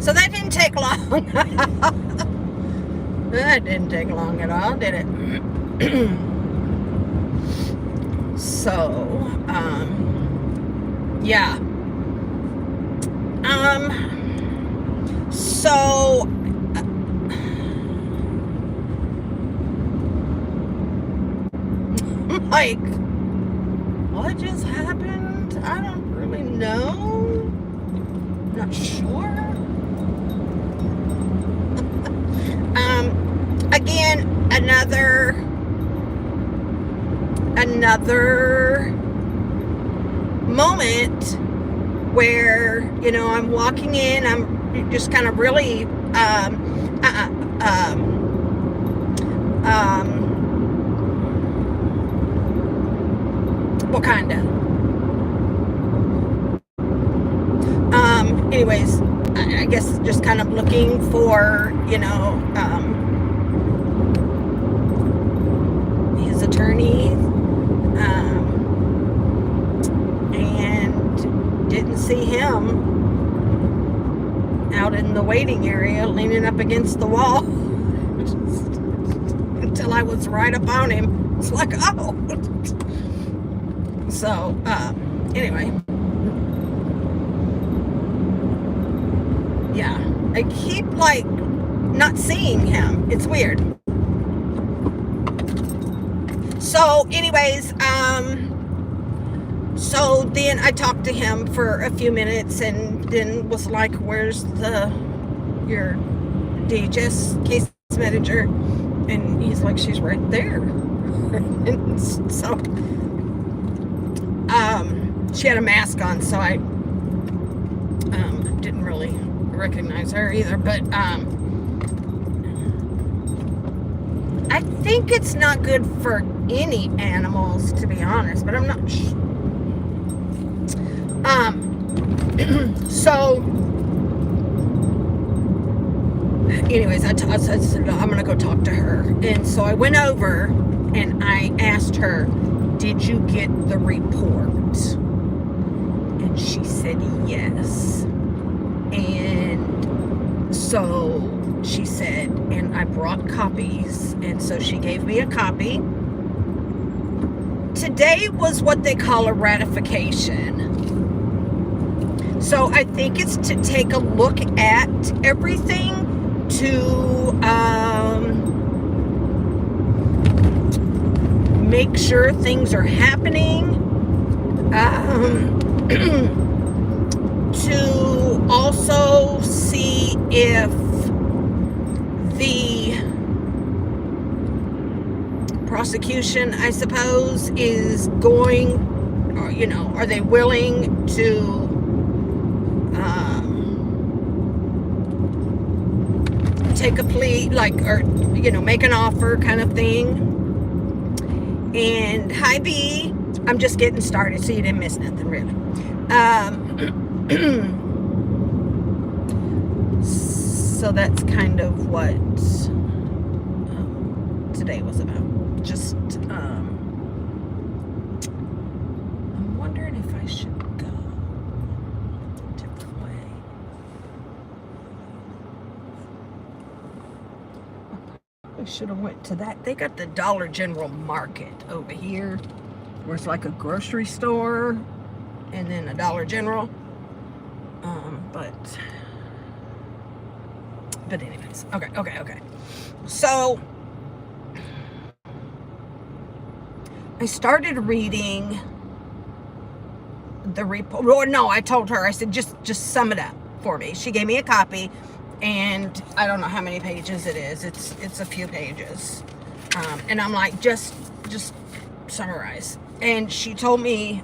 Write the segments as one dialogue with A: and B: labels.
A: So that didn't take long. That didn't take long at all, did it? So, yeah. So, like, what just happened? I don't really know. Not sure. Again, another moment where, you know, I'm walking in, I'm just kind of really Wakanda. Anyways, I guess just kind of looking for, you know, his attorney, and didn't see him out in the waiting area, leaning up against the wall, until I was right up on him. It's like, oh. So, anyway. Yeah, I keep, like, not seeing him. It's weird. So, anyways, so then I talked to him for a few minutes and then was like, where's your DHS case manager? And he's like, she's right there. And so, she had a mask on, so I didn't really recognize her either, but I think it's not good for any animals, to be honest, but I'm not sure. So anyways, I said I'm gonna go talk to her, and so I went over and I asked her, did you get the report? And she said yes. And so she said, and I brought copies, and so she gave me a copy. Today was what they call a ratification. So I think it's to take a look at everything, to make sure things are happening, to also see if the prosecution, I suppose, is going, or, you know, are they willing to take a plea, like, or, you know, make an offer kind of thing. And hi B, I'm just getting started, so you didn't miss nothing really. So that's kind of what today was about. Just I'm wondering if I should go a different way. I should have went to that. They got the Dollar General Market over here, where it's like a grocery store and then a Dollar General. But anyways, okay. So I started reading the report. Or no, I told her, I said, just sum it up for me. She gave me a copy, and I don't know how many pages it is. It's a few pages. And I'm like, just summarize. And she told me,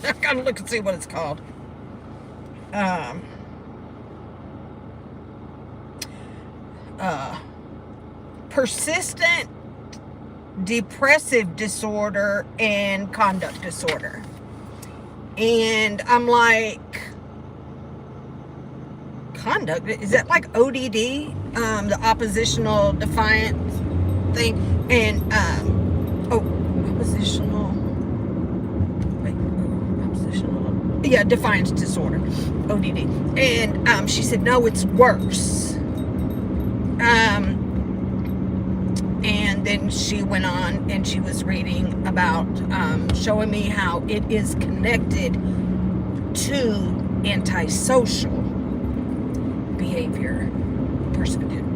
A: I gotta look and see what it's called. Persistent depressive disorder and conduct disorder. And I'm like, conduct, is that like ODD? The oppositional defiant something, and defiance disorder, ODD. And she said, no, it's worse. And then she went on and she was reading about, showing me how it is connected to antisocial behavior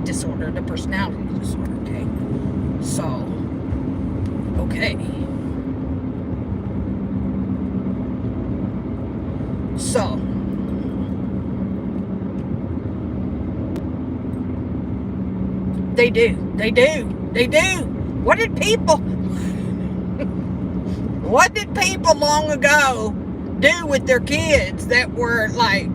A: disorder, the personality disorder. Okay, so they do. What did people long ago do with their kids that were like,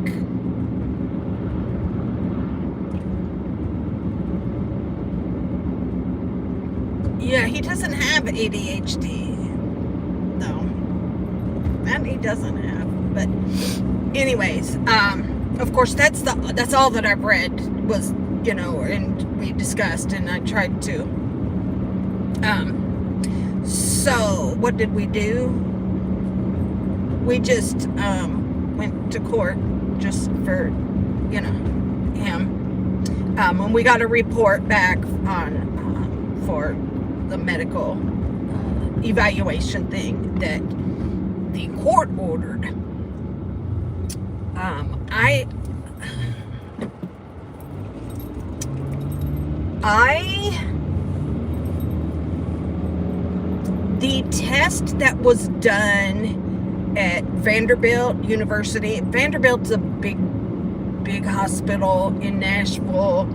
A: yeah, he doesn't have ADHD, though. That he doesn't have. But anyways, of course, that's all that I've read was, and we discussed, and I tried to. So what did we do? We just went to court just for, him. And we got a report back on for the medical evaluation thing that the court ordered. The test that was done at Vanderbilt University. Vanderbilt's a big hospital in Nashville.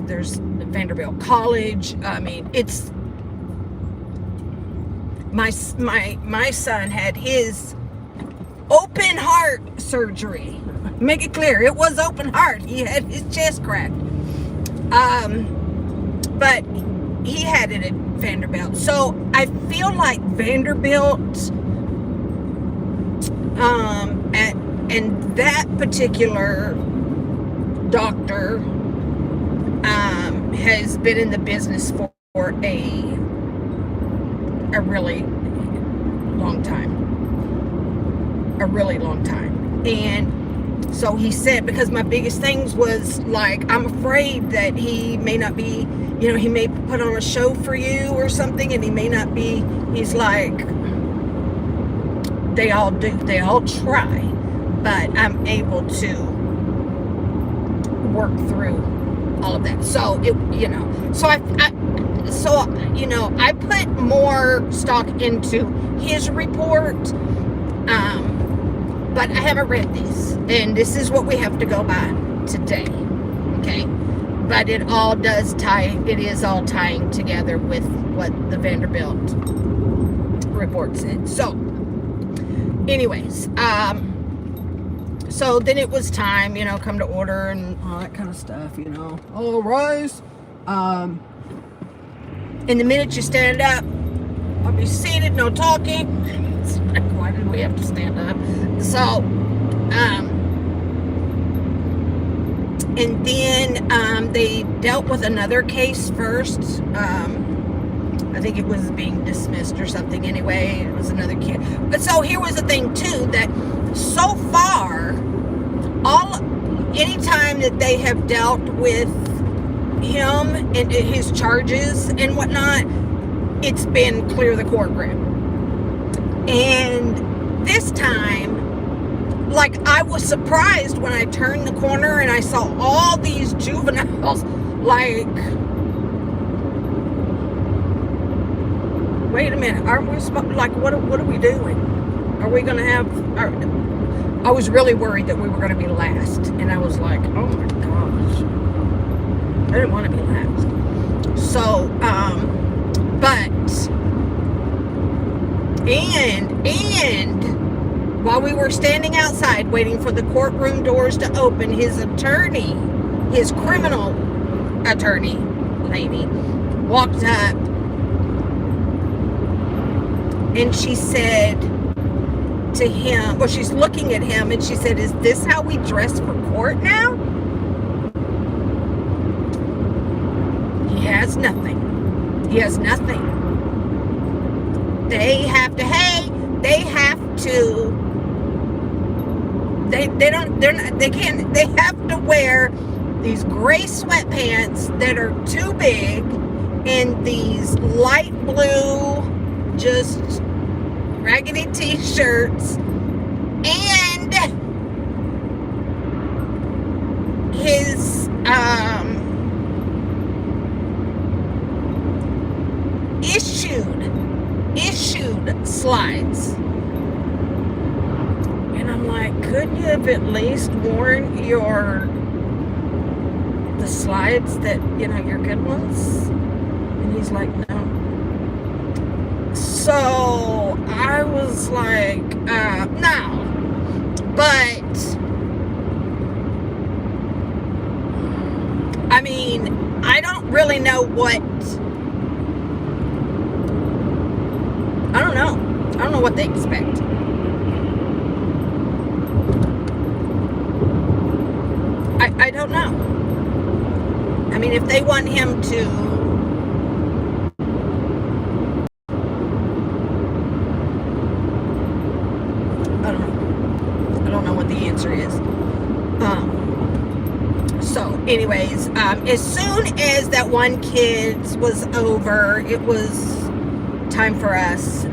A: There's Vanderbilt College. I mean, it's my son had his open heart surgery. Make it clear, it was open heart. He had his chest cracked. But he had it at Vanderbilt. So I feel like Vanderbilt and that particular doctor has been in the business for a really long time. And so he said, because my biggest things was like, I'm afraid that he may not be, he may put on a show for you or something, and he may not be. He's like, they all try, but I'm able to work through all of that. So I put more stock into his report, but I haven't read this, and this is what we have to go by today. Okay, but it is all tying together with what the Vanderbilt report said. So anyways, so then it was time, come to order and all that kind of stuff, all rise. And the minute you stand up, I'll be seated, no talking. It's like, why did we have to stand up? So, and then they dealt with another case first. I think it was being dismissed or something anyway. It was another kid. But so here was the thing too, that so far, anytime that they have dealt with him and his charges and whatnot, it's been clear the courtroom. And this time, like, I was surprised when I turned the corner and I saw all these juveniles, like, wait a minute, aren't we like, what are we doing? Are we going to have, I was really worried that we were going to be last, and I was like, oh my gosh, I didn't want to be last. So, and while we were standing outside waiting for the courtroom doors to open, his attorney, his criminal attorney lady, walked up, and she said to him, well, she's looking at him, and she said, is this how we dress for court now? has nothing. He has nothing. They have to, they have to, they have to wear these gray sweatpants that are too big and these light blue, just raggedy t-shirts, and his issued slides. And I'm like, couldn't you have at least worn the slides that, your good ones? And he's like, no. So I was like, no. But I mean, I don't really know I don't know. I don't know what they expect. I don't know. I mean, if they want him to I don't know what the answer is. So anyways, as soon as that one kid was over, it was time for us,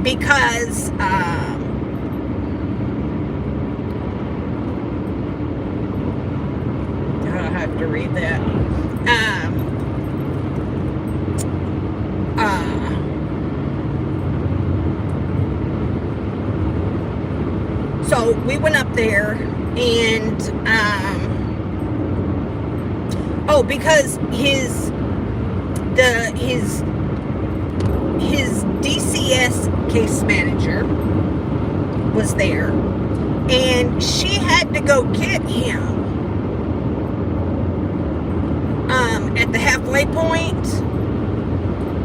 A: because I have to read that. So we went up there, and because his DCS case manager was there, and she had to go get him at the halfway point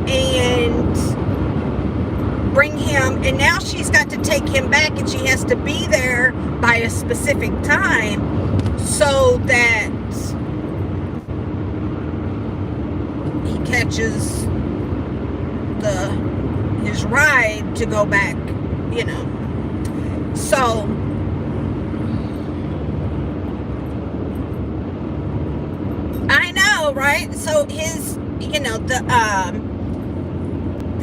A: and bring him, and now she's got to take him back, and she has to be there by a specific time so that he catches his ride to go back, So I know, right? So his,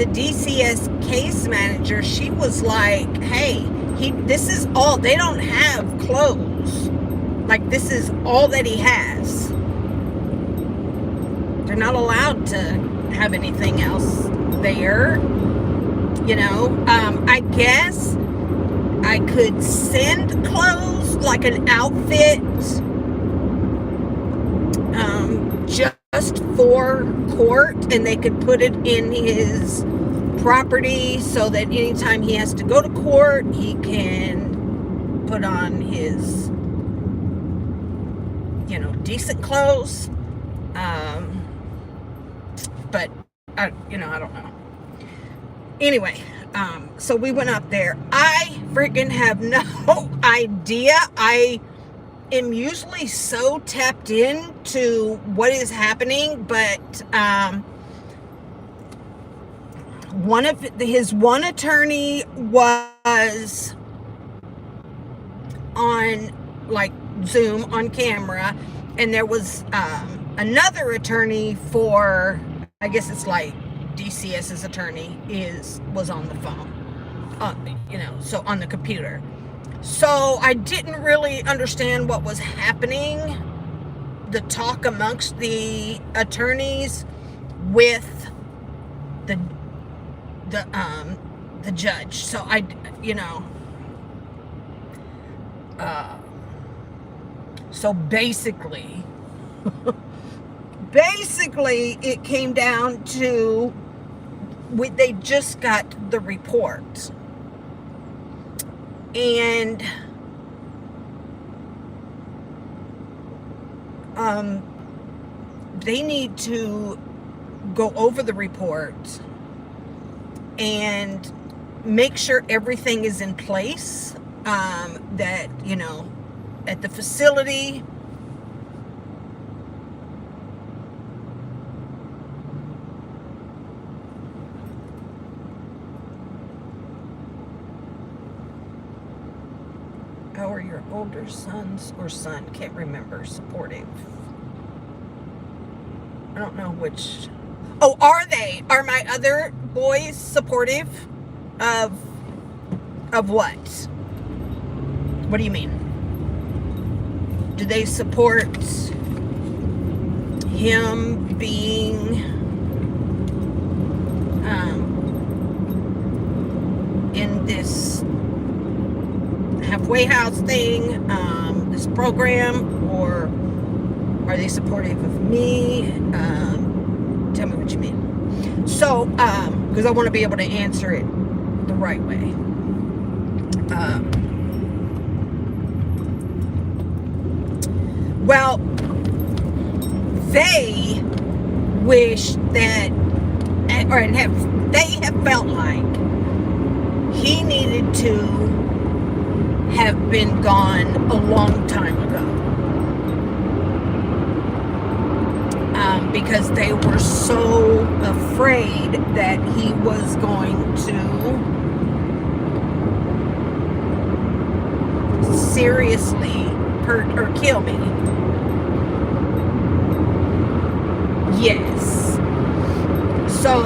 A: the DCS case manager, she was like, hey, this is all, they don't have clothes. Like, this is all that he has. They're not allowed to have anything else there. I guess I could send clothes, like an outfit, just for court, and they could put it in his property so that anytime he has to go to court, he can put on his, decent clothes. But I don't know. Anyway, so we went up there. I freaking have no idea. I am usually so tapped into what is happening, but his one attorney was on like Zoom on camera, and there was another attorney for, I guess it's like DCS's attorney was on the phone, so on the computer. So I didn't really understand what was happening, the talk amongst the attorneys with the judge. So so basically it came down to, they just got the report, and they need to go over the report and make sure everything is in place, that at the facility, older sons or son, can't remember, supportive. I don't know which. Oh, are they? Are my other boys supportive of what? What do you mean? Do they support him being in this halfway house thing, this program, or are they supportive of me? Tell me what you mean. So, because I want to be able to answer it the right way. Well, they wish that, or they have felt like he needed to have been gone a long time ago. Because they were so afraid that he was going to seriously hurt or kill me. Yes. So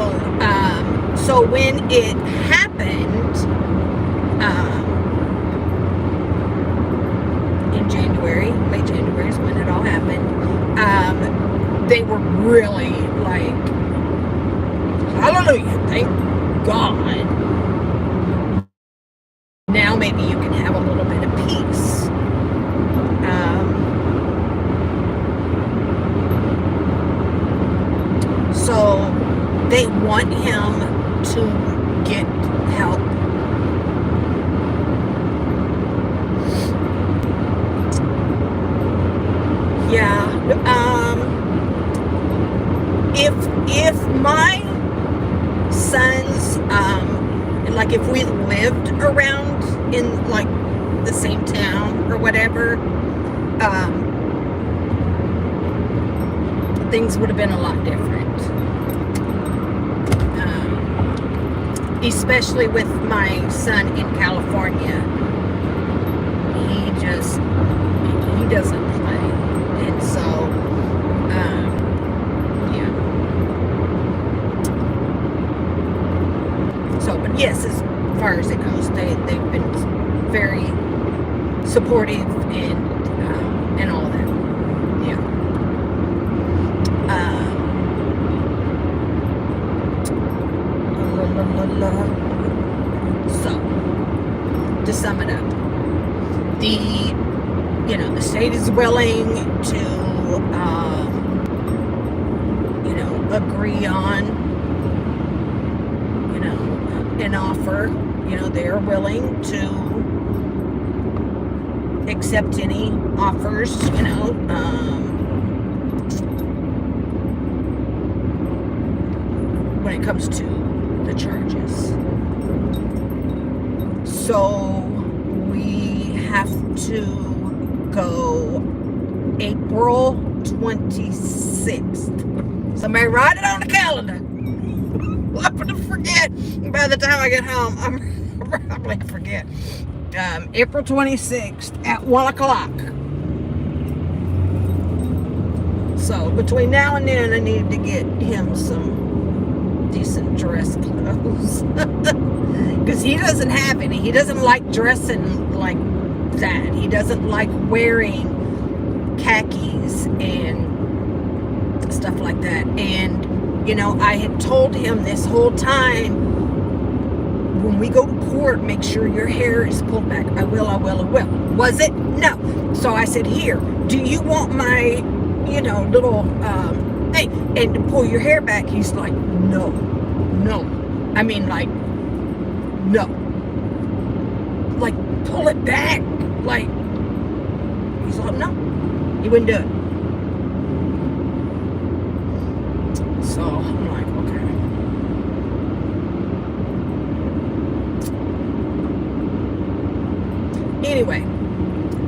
A: when it happened in January, late January is when it all happened, they were really like, hallelujah, thank God. Now maybe you can have a little bit of peace. So they want him to get help. Yeah. If my sons, like if we lived around in like the same town or whatever, things would have been a lot different. Especially with my son in California. He doesn't play. And so, yeah. So, but yes, as far as it goes, they've been very supportive and all that. Yeah. So, to sum it up, the state is willing to, agree on, an offer. They're willing to accept any offers, when it comes to the charges. So we have to go April 26th. Somebody write it on the calendar. I'm going to forget. By the time I get home, I'm probably forget. April 26th at 1 o'clock. So between now and then, I need to get him some decent dress clothes. Because he doesn't have any. He doesn't like dressing like that. He doesn't like wearing khakis and stuff like that. And I had told him this whole time, when we go to court, make sure your hair is pulled back. I will. Was it? No. So I said, here, do you want my, little, hey, and to pull your hair back? He's like, no. I mean, like, no. Like, pull it back. Like, he's like, no. He wouldn't do it. So I'm like, okay. Anyway,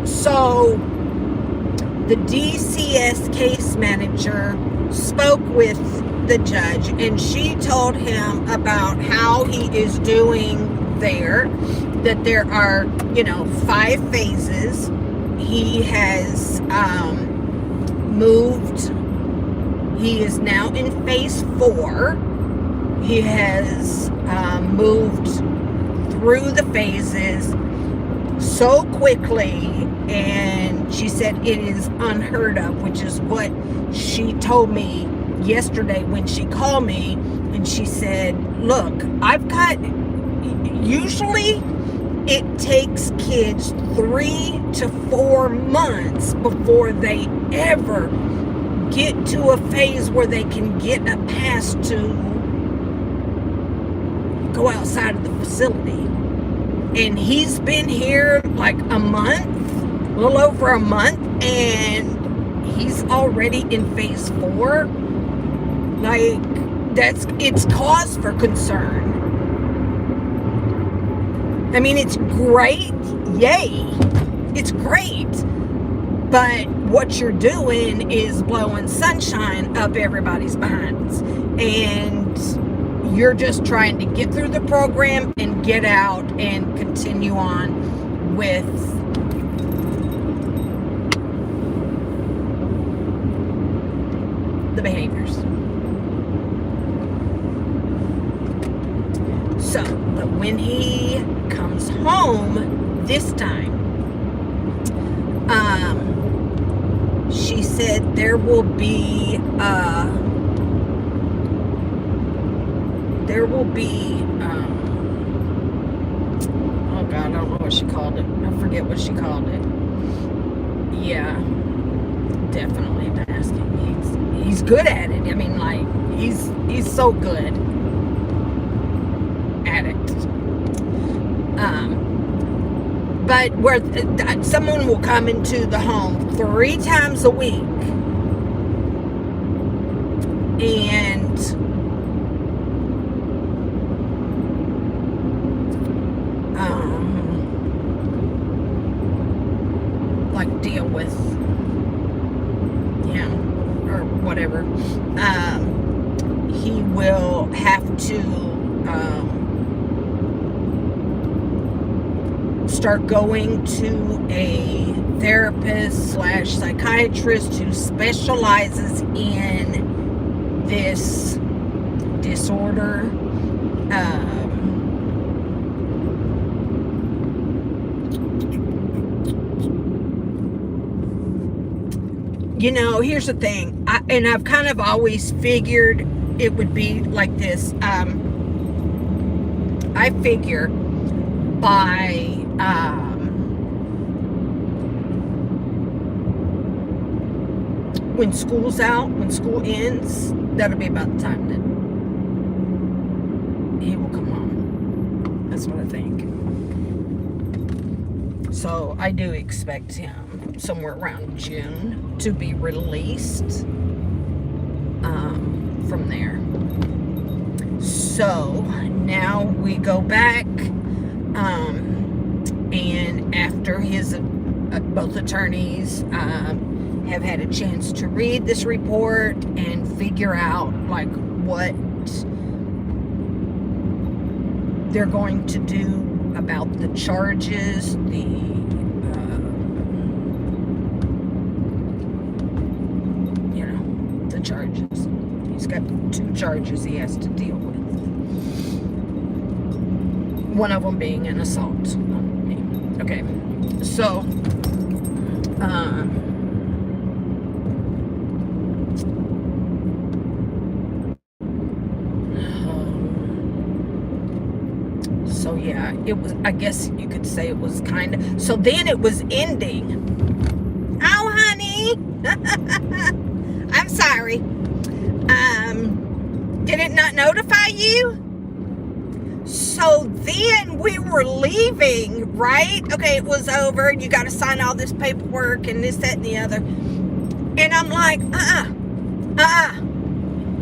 A: so the DCS case manager spoke with the judge, and she told him about how he is doing there, that there are, 5 phases, he has moved. He is now in phase 4. He has moved through the phases so quickly, and she said it is unheard of, which is what she told me yesterday when she called me. And she said, look, usually it takes kids 3 to 4 months before they ever get to a phase where they can get a pass to go outside of the facility. And he's been here like a month, a little over a month, and he's already in phase 4. Like, it's cause for concern. I mean, it's great. Yay. It's great. But what you're doing is blowing sunshine up everybody's behinds. And you're just trying to get through the program and get out and continue on with the behaviors. So, but when he comes home this time, she said there will be oh God, I don't know what she called it. I forget what she called it. Yeah, definitely masking. He's good at it. I mean, like, he's so good at it. But where someone will come into the home 3 times a week, and like deal with him or whatever, he will have to start going to a therapist / psychiatrist who specializes in this disorder. You know, here's the thing, I've kind of always figured it would be like this. I figure by when school's out, when school ends, that'll be about the time that he will come home. That's what I think. So I do expect him somewhere around June to be released from there. So now we go back, and after his both attorneys have had a chance to read this report and figure out like what they're going to do about the charges, the charges. He's got 2 charges he has to deal with. One of them being an assault on me. Okay, so so yeah, it was, I guess you could say it was kind of, so then it was ending. Oh, honey. I'm sorry. Did it not notify you? So then we were leaving, right? Okay, it was over. You got to sign all this paperwork and this, that, and the other. And I'm like,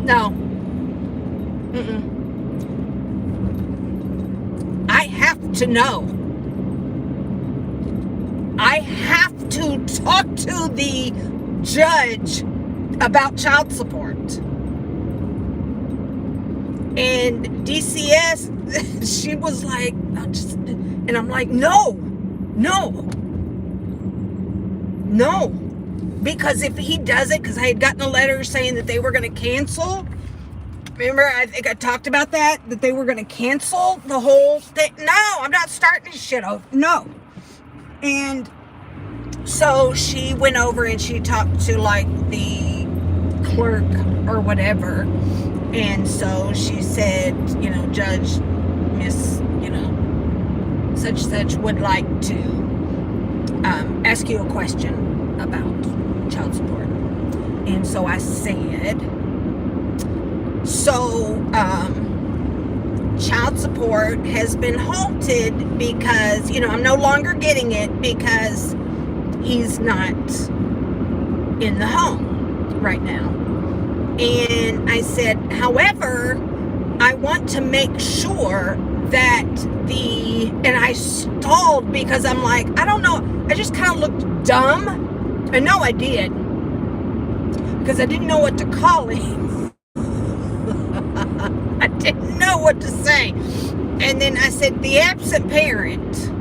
A: no. I have to know. I have to talk to the judge about child support. And DCS, she was like, and I'm like, no. No, because if he does it, because I had gotten a letter saying that they were going to cancel. Remember, I think I talked about that they were going to cancel the whole thing. No, I'm not starting this shit over. No. And so she went over and she talked to like the clerk or whatever. And so she said, Judge, Miss, such would like to ask you a question about child support. And so I said, child support has been halted because, I'm no longer getting it because he's not in the home right now. And I said, however, I want to make sure that and I stalled because I'm like, I don't know. I just kind of looked dumb. I know I did. Because I didn't know what to call him. I didn't know what to say. And then I said, the absent parent.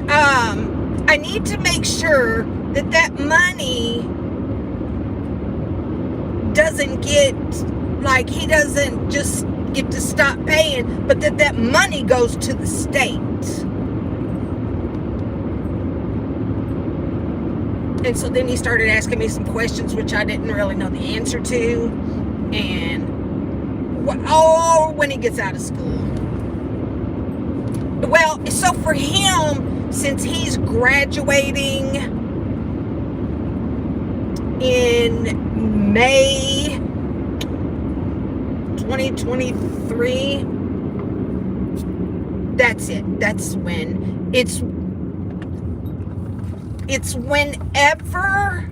A: I need to make sure that money doesn't get, like, he doesn't just get to stop paying, but that money goes to the state. And so then he started asking me some questions which I didn't really know the answer to. And when he gets out of school. Well, so for him, since he's graduating in May 2023, that's it. That's when it's whenever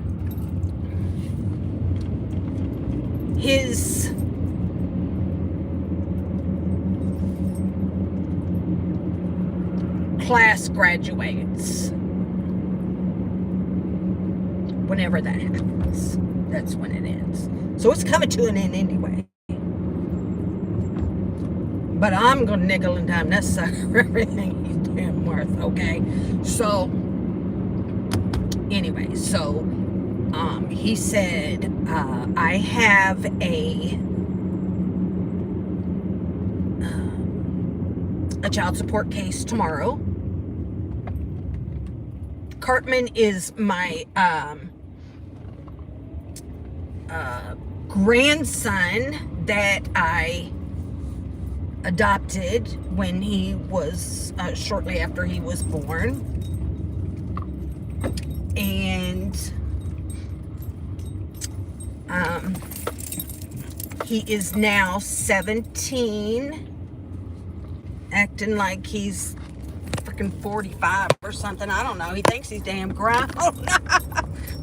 A: his class graduates. Whenever that happens, that's when it ends. So it's coming to an end anyway. But I'm going to nickel and dime that sucker for everything he's damn worth, okay? So, anyway, he said, I have a child support case tomorrow. Cartman is my grandson that I adopted when he was shortly after he was born. And he is now 17, acting like he's freaking 45 or something. I don't know. He thinks he's damn grown.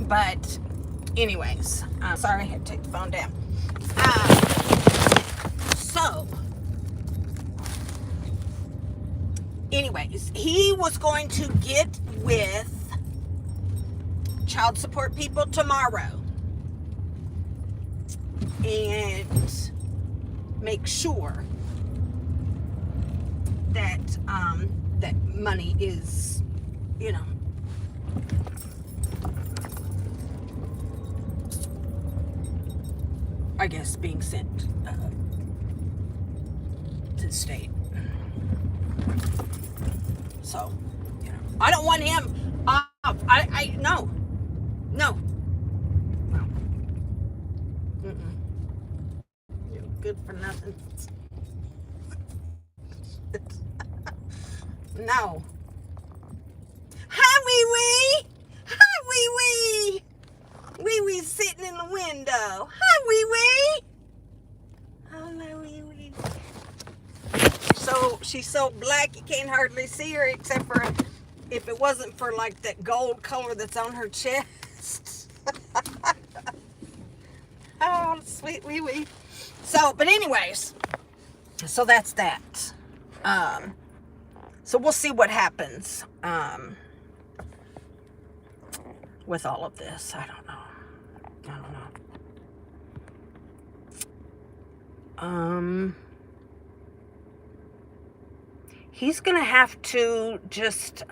A: But anyways, sorry, I had to take the phone down. Anyways, he was going to get with child support people tomorrow and make sure that that money is, I guess being sent to the state. So, I don't want him. No. You're good for nothing. No. Hi, Wee Wee. Hi, Wee Wee. Wee Wee's sitting in the window. Hi, Wee Wee. Hello, Wee Wee. So she's so black you can't hardly see her, except for if it wasn't for like that gold color that's on her chest. Oh, sweet Wee Wee. So, but anyways, so that's that. So we'll see what happens with all of this. I don't know. He's gonna have to just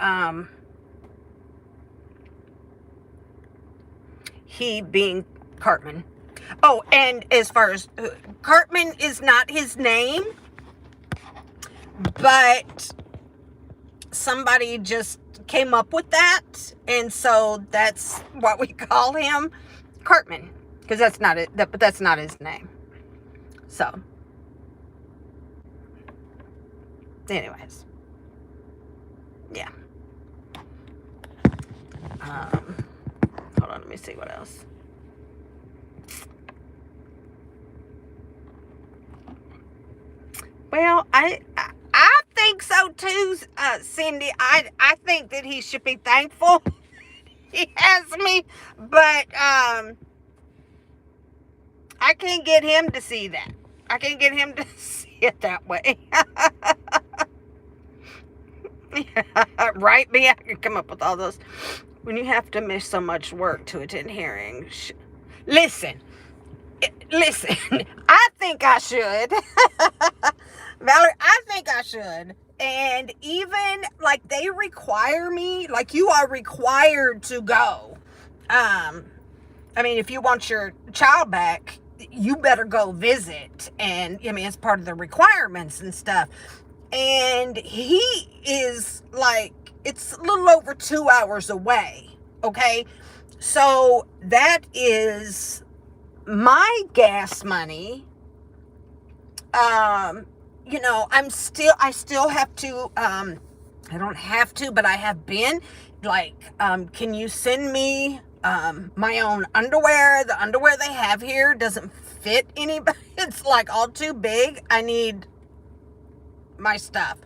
A: He being Cartman. Oh, and as far as Cartman is not his name, but somebody just came up with that, and so that's what we call him, Cartman, because that's not it. But that's not his name. So, anyways, yeah. Hold on, let me see what else. Well, I think so too, Cindy. I think that he should be thankful he has me, but I can't get him to see that. I can't get him to see it that way. Right, B? I can come up with all those. When you have to miss so much work to attend hearings. Listen, I think I should. Valerie, I think I should. And even, like, they require me, like, you are required to go. I mean, if you want your child back, you better go visit. And, I mean, it's part of the requirements and stuff. And he is, like, it's a little over 2 hours away, okay? So, that is my gas money. You know, I still have to, I don't have to, but I have been, like, can you send me, my own underwear? The underwear they have here doesn't fit anybody. It's, like, all too big. I need my stuff.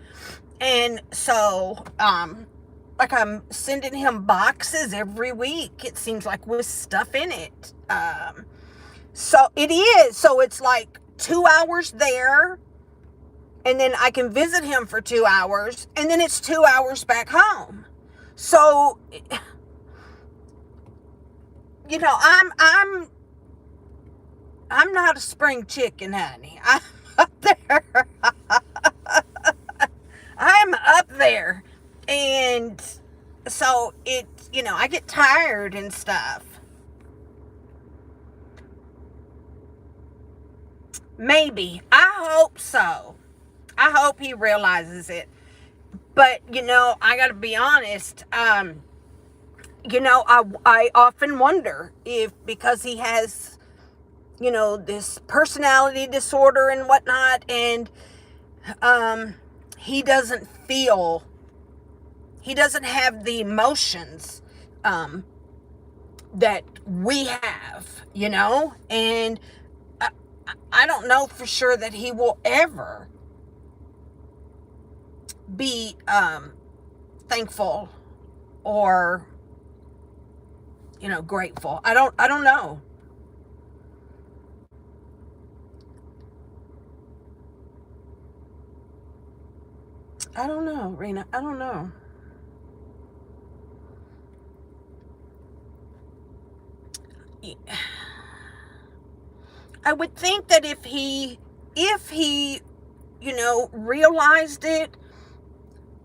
A: And so, like, I'm sending him boxes every week, it seems like, with stuff in it. So it is. So it's like 2 hours there, and then I can visit him for 2 hours, and then it's 2 hours back home. So, you know, I'm not a spring chicken, honey. I'm up there. I'm up there. And so it, you know, I get tired and stuff. Maybe. I hope so. I hope he realizes it. But, you know, I got to be honest. You know, I often wonder if, because he has, you know, this personality disorder and whatnot, and he doesn't have the emotions that we have, you know, and I don't know for sure that he will ever be thankful or, you know, grateful. I don't know. I don't know, Rena. I don't know. I would think that if he, you know, realized it,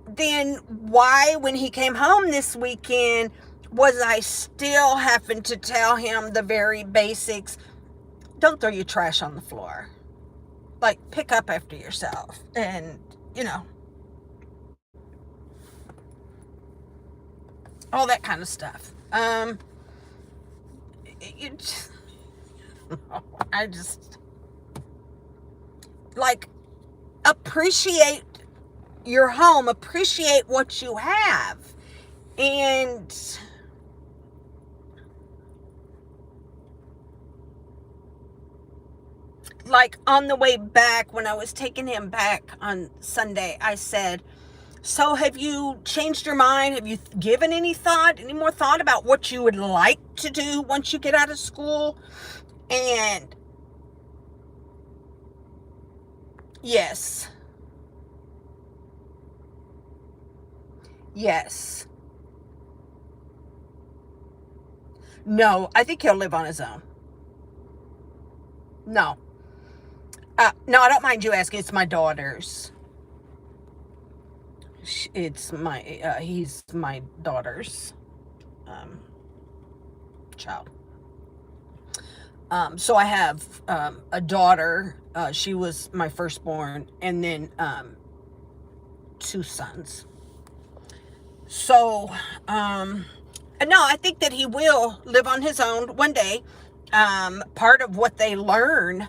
A: then why, when he came home this weekend, was I still having to tell him the very basics? Don't throw your trash on the floor. Like, pick up after yourself. And, you know, all that kind of stuff. I just, like, appreciate your home, appreciate what you have. And like, on the way back, when I was taking him back on Sunday, I said, so have you changed your mind? Have you given any more thought about what you would like to do once you get out of school? And yes. No, I think he'll live on his own. No. No, I don't mind you asking. It's my daughter's. He's my daughter's child. So I have a daughter. She was my firstborn, and then two sons. So, no, I think that he will live on his own one day. Part of what they learn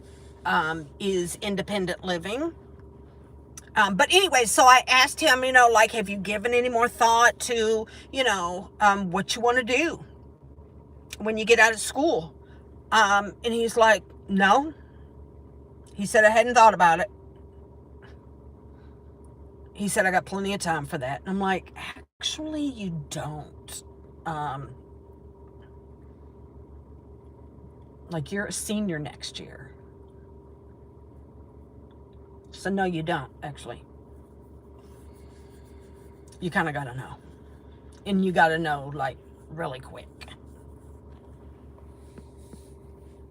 A: is independent living. But anyway, so I asked him, like, have you given any more thought to, what you want to do when you get out of school? And he's like, no. He said, I hadn't thought about it. He said, I got plenty of time for that. And I'm like, actually, you don't. Like, you're a senior next year. So, no, you don't, actually. You kind of got to know. And you got to know, like, really quick.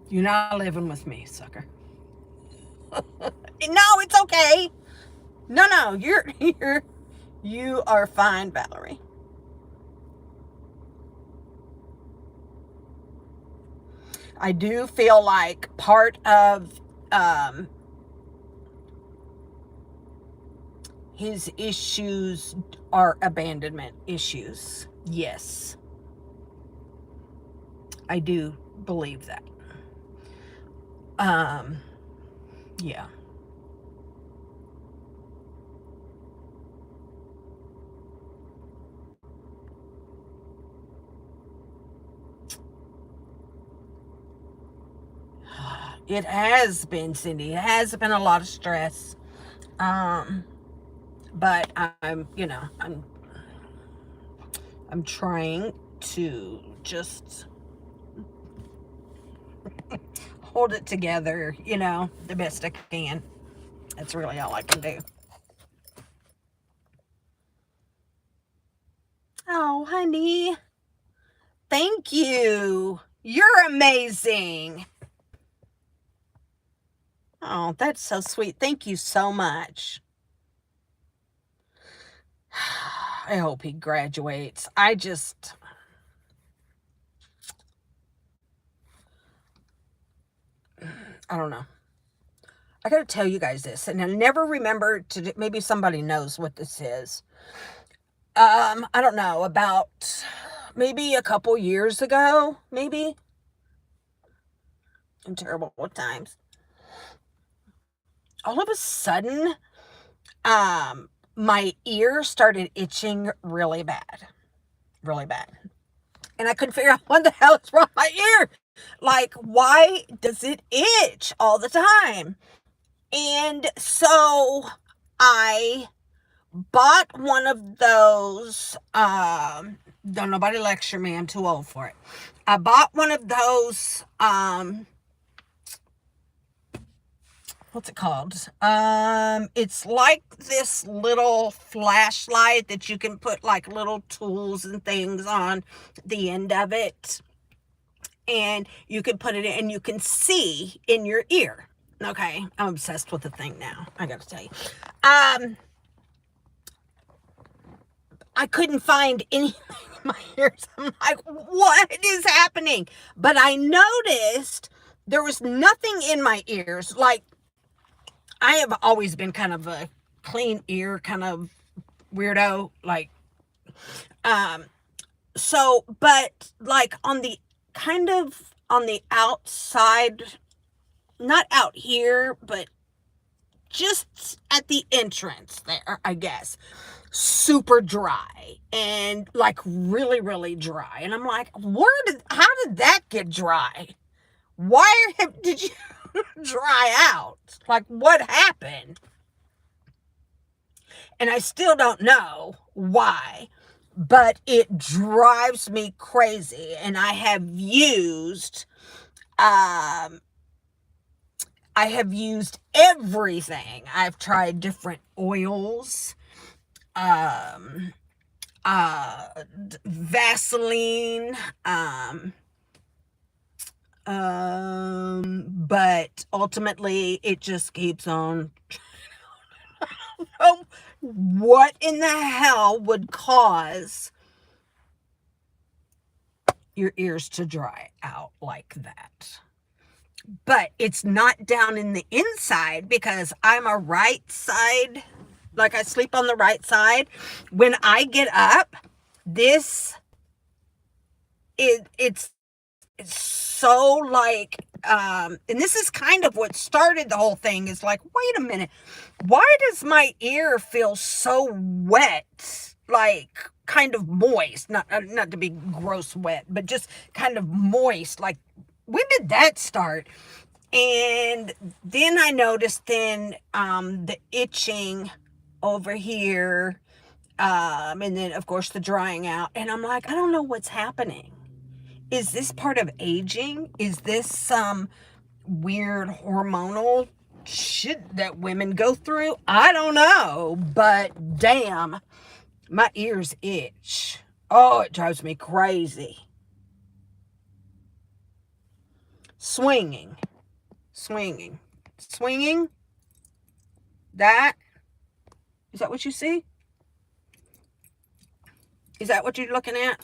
A: You're not living with me, sucker. No, it's okay. No, you are fine, Valerie. I do feel like part of his issues are abandonment issues. Yes. I do believe that. Yeah. It has been, Cindy. It has been a lot of stress. But I'm trying to just hold it together, the best I can. That's really all I can do. Oh, honey. Thank you. You're amazing. Oh, that's so sweet. Thank you so much. I hope he graduates. I don't know. I gotta tell you guys this, and I never remember to, maybe somebody knows what this is. I don't know, about maybe a couple years ago, maybe. I'm terrible with times. All of a sudden, my ear started itching really bad. Really bad. And I couldn't figure out what the hell is wrong with my ear. Like, why does it itch all the time? And so I bought one of those, don't nobody lecture me, I'm too old for it. I bought one of those, what's it called? It's like this little flashlight that you can put like little tools and things on the end of it. And you can put it in and you can see in your ear. Okay, I'm obsessed with the thing now. I gotta tell you. I couldn't find anything in my ears. I'm like, what is happening? But I noticed there was nothing in my ears. Like, I have always been kind of a clean ear kind of weirdo. Like, so, but like on the outside, not out here, but just at the entrance there, I guess, super dry and like really, really dry. And I'm like, how did that get dry? Why did you dry out? Like, what happened? And I still don't know why, but it drives me crazy. And I have used everything. I've tried different oils, Vaseline, but ultimately it just keeps on. What in the hell would cause your ears to dry out like that? but it's not down in the inside because I'm a right side, like I sleep on the right side. When I get up, this it's so like and this is kind of what started the whole thing, is like, wait a minute, why does my ear feel so wet, like kind of moist, not to be gross wet, but just kind of moist, like when did that start? And then I noticed then the itching over here, and then of course the drying out, and I'm like, I don't know what's happening. Is this part of aging? Is this some weird hormonal shit that women go through? I don't know, but damn, my ears itch. Oh, it drives me crazy. Swinging, swinging, swinging. That is that what you see? Is that what you're looking at?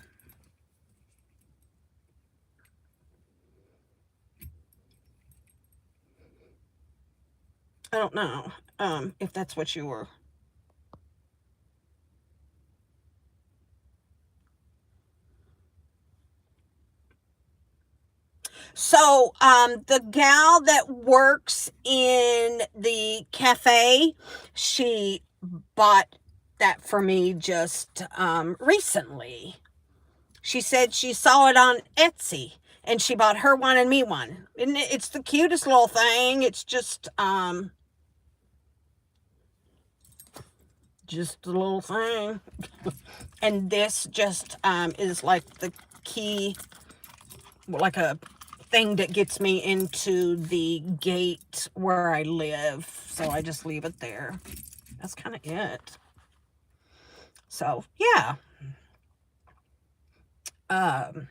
A: I don't know if that's what you were. So, the gal that works in the cafe, she bought that for me just recently. She said she saw it on Etsy and she bought her one and me one. And it's the cutest little thing. It's just a little thing. And this just is like the key, like a thing that gets me into the gate where I live. So I just leave it there. That's kind of it. So yeah. Um,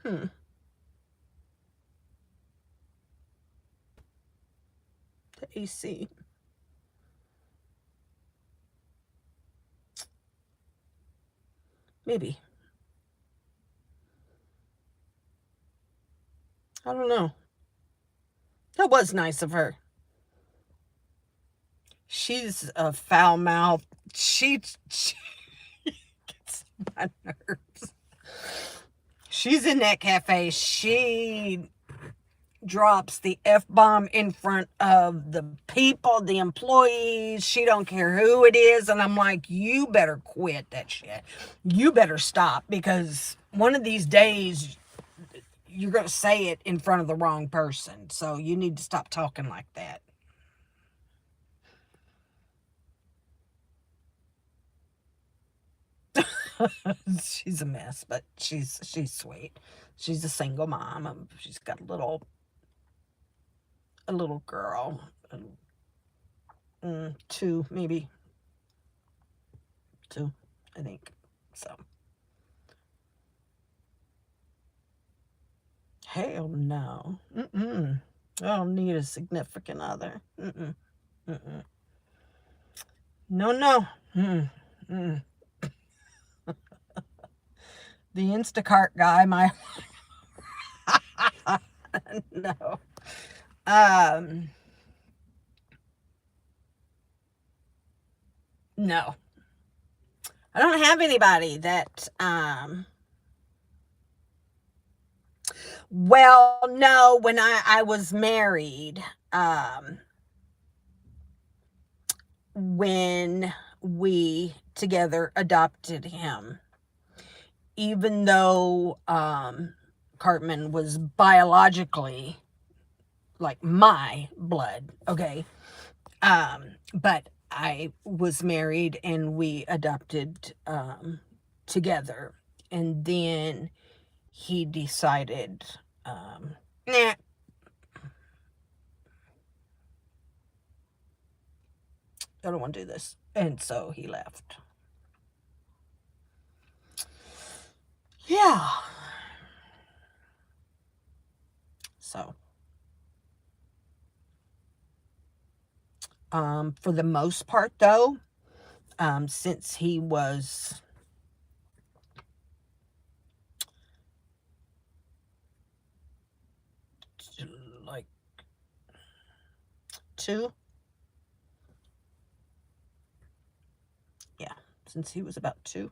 A: hmm, the AC. Maybe. I don't know. That was nice of her. She's a foul mouth. She gets my nerves. She's in that cafe. She drops the F-bomb in front of the people, the employees. She don't care who it is. And I'm like, you better quit that shit. You better stop, because one of these days you're going to say it in front of the wrong person. So you need to stop talking like that. She's a mess, but she's sweet. She's a single mom. She's got a little girl, two, maybe two, I think. So hell no. Mm-mm. I don't need a significant other. Mm-mm. Mm-mm. No, no. Mm-mm. Mm-mm. The Instacart guy, my no. Um, no. I don't have anybody that well, no, when I was married, when we together adopted him, even though Cartman was biologically like my blood, okay? But I was married and we adopted together. And then he decided, nah, I don't want to do this. And so he left. Yeah. So, for the most part, though, since he was like 2. Yeah, since he was about 2.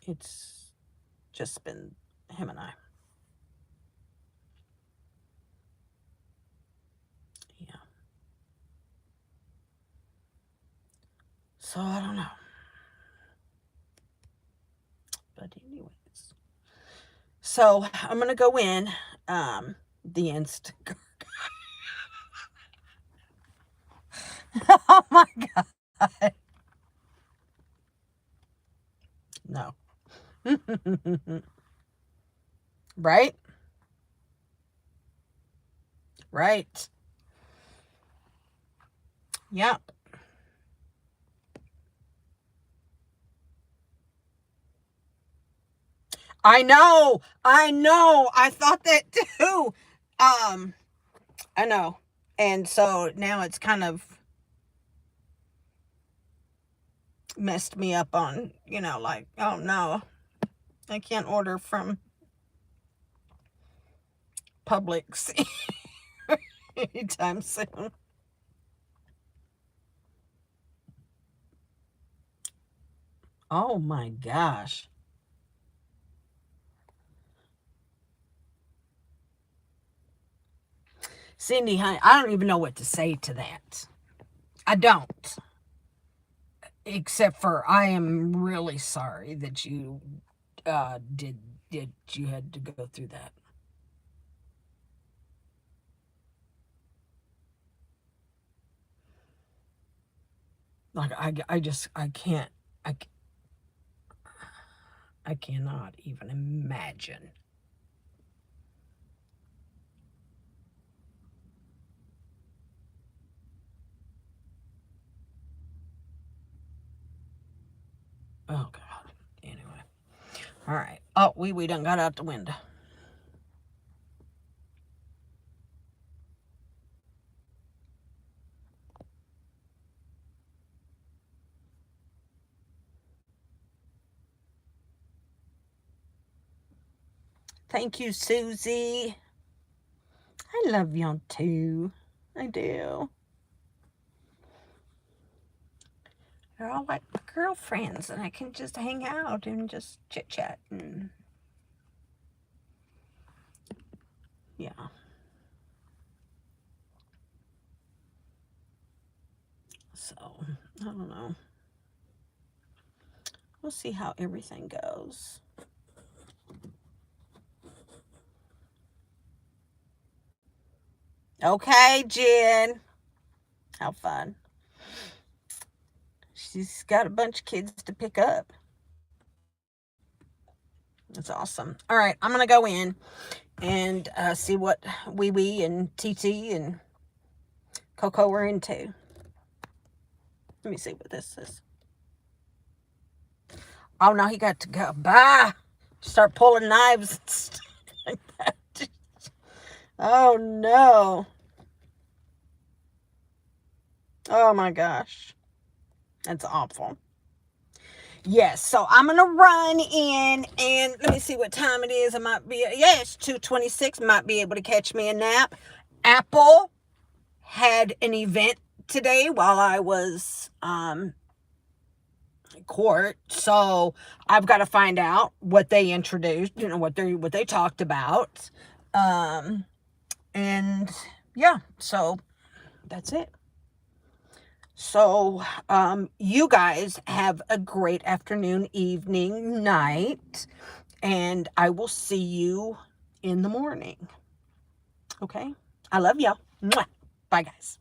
A: It's just been him and I. Yeah. So I don't know. But anyways. So I'm going to go in the Instacart. Oh my God. No. Right? Right. Yep. I know. I thought that too. I know. And so now it's kind of messed me up on, like, oh no, I can't order from Publix anytime soon. Oh my gosh. Cindy, honey, I don't even know what to say to that. I don't. Except for I am really sorry that you did you had to go through that. Like I can't I cannot even imagine. Oh God. Anyway. All right. Oh, we done got out the window. Thank you, Susie. I love y'all too. I do. They're all like my girlfriends, and I can just hang out and just chit chat and yeah. So I don't know. We'll see how everything goes. Okay, Jen. How fun. She's got a bunch of kids to pick up. That's awesome. All right, I'm going to go in and see what Wee Wee and TT and Coco are into. Let me see what this is. Oh, no, he got to go. Bye. Start pulling knives and stuff like that. Oh, no. Oh, my gosh. That's awful. Yes, so I'm going to run in and let me see what time it is. I might be, yes, 2:26. Might be able to catch me a nap. Apple had an event today while I was in court, so I've got to find out what they introduced, what they talked about. And yeah, so that's it. So, you guys have a great afternoon, evening, night, and I will see you in the morning. Okay? I love y'all. Mwah. Bye, guys.